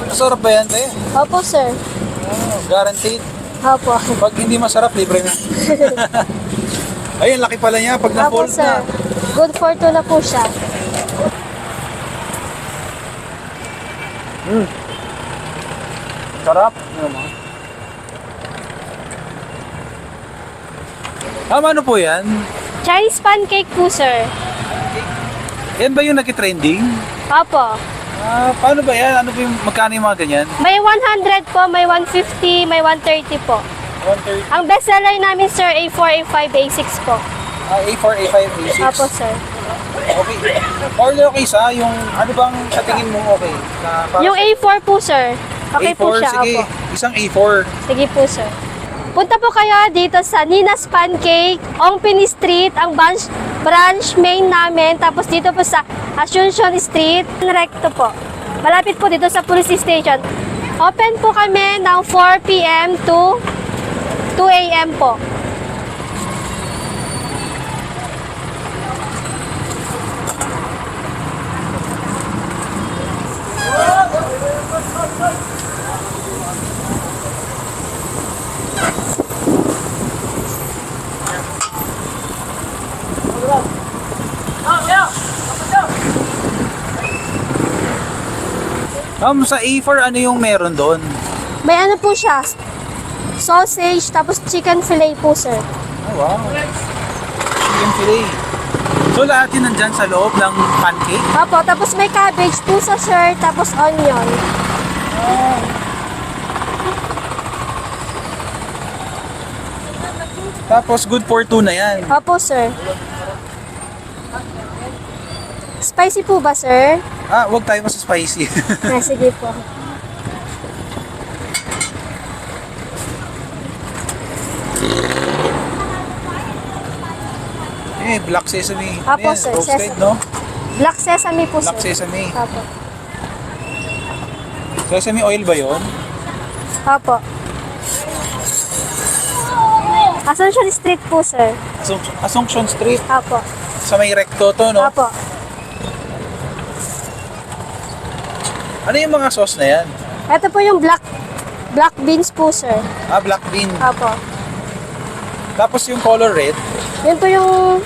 Masarap ba yan, te? Opo, sir. Oh, guaranteed. Opo. Pag hindi masarap, libre na. Ayun, laki pala niya pag Opo, na-fold sir. na. Good for two na po siya. Sarap. Ano po yan? Chinese pancake po, sir. Yan ba yung nag-trending? Opo. Paano ba yan? Ano ba yung magkano yung mga ganyan? May 100 po, may 150, may 130 po. 130. Ang best seller namin, sir, A4, A5, A6 po. A4, A5, A6. Opo, sir. Okay. Order okay sa yung ano bang sa tingin mo okay? Yung A4 po, sir. Okay A4, po siya. sige. Opo. Isang A4. Sige po, sir. Punta po kayo dito sa Nina's Pancake, Ongpin Street, ang branch main namin. Tapos dito po sa Asuncion Street, recto po. Malapit po dito sa police station. Open po kami ng 4 p.m. to 2 a.m. po. Sa A4, ano yung meron doon? May ano po siya, sausage, tapos chicken fillet po, sir. Oh, wow. Chicken fillet. So lahat yun nandyan sa loob ng pancake? Opo, tapos may cabbage po sa sir, tapos onion. Tapos good for two na yan. Opo, sir. Spicy po ba, sir? Wag tayo mas spicy. Sige po. Black sesame. Apo, Ano yan? sir, Roasted, sesame. no? Black sesame po, Black sir. sesame. Opo. Sesame oil ba yun? Opo. Asuncion Street po, sir. Asuncion Street. Opo. Sa may recto to, no? Opo. Ano yung mga sauce na yan? Ito po yung black beans po, sir. Black bean. Opo. Tapos yung color red. Yun po yung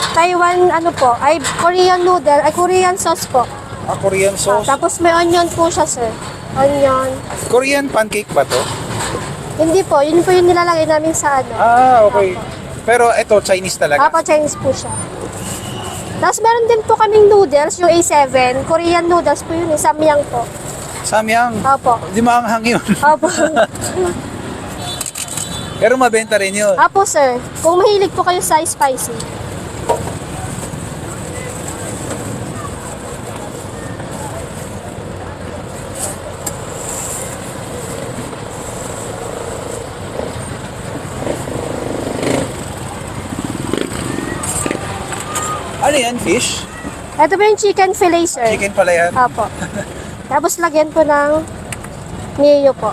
Taiwan, ano po, ay Korean noodle, ay Korean sauce po. Korean sauce. Tapos may onion po siya, sir. Onion. Korean pancake ba to? Hindi po, yun po yung nilalagay namin sa ano. Okay. Pero ito, Chinese talaga. Opo, Chinese po siya. Tapos meron din po kaming noodles, yung A7. Korean noodles po yun, samyang po. Samyang. Opo. Di maanghang yun. Opo. Pero mabenta rin yun. Opo, sir. Kung mahilig po kayo sa spicy. Ano yan? Fish? Ito po yung chicken fillet, sir. Chicken pala yan. Opo. Tapos lagyan po ng mayo po.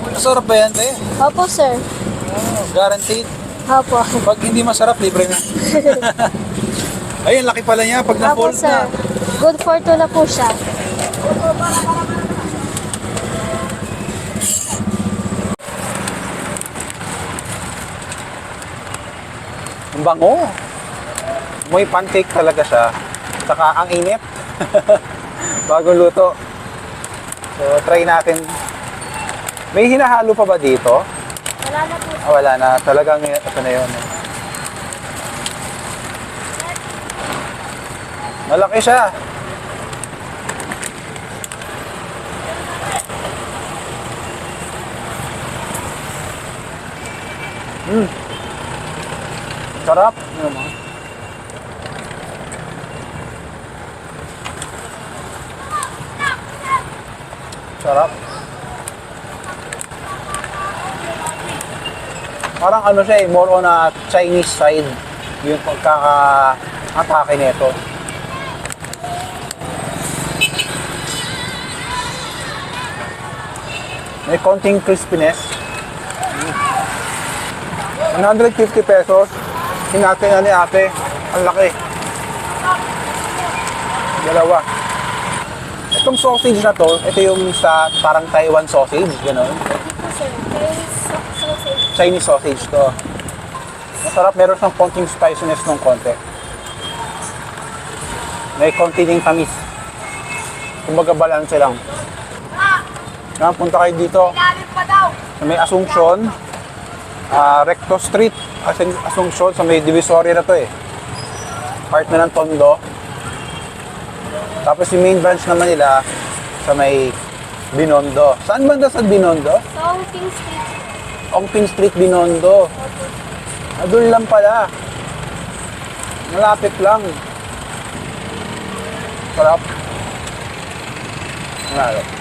Masarap ba yan, te? Opo, sir. Guaranteed. Opo. Pag hindi masarap, libre na. Ayun, laki pala niya pag Opo, na-fold sir. na. Good for two na po siya. Ang bango. May pancake talaga siya. Saka ang init. Bagong luto. So, try natin. May hinahalo pa ba dito? Wala na po. Wala na. Talagang ito na yun. Malaki siya. Sarap. Sarap. Parang ano siya more on a Chinese side yung pagkaka-atake nito. May konting crispiness. 150 pesos. Hinati na ni ate. Ang laki. Dalawa. Itong sausage na to, ito yung sa parang Taiwan sausage, gano'n. Chinese sausage to. Masarap, meron siyang konting spiciness ng konti. May konti ding tamis. Kumbaga balance lang. Yan, punta kayo dito. Sa may Asuncion, Recto Street, Asuncion, sa may Divisoria na to eh. Part na ng Tondo. Tapos yung main branch naman nila sa may Binondo. Saan banda sa Binondo? Sa King Street. Ongping Street, Binondo. Doon lang pala. Malapit lang. Sarap. Malapit.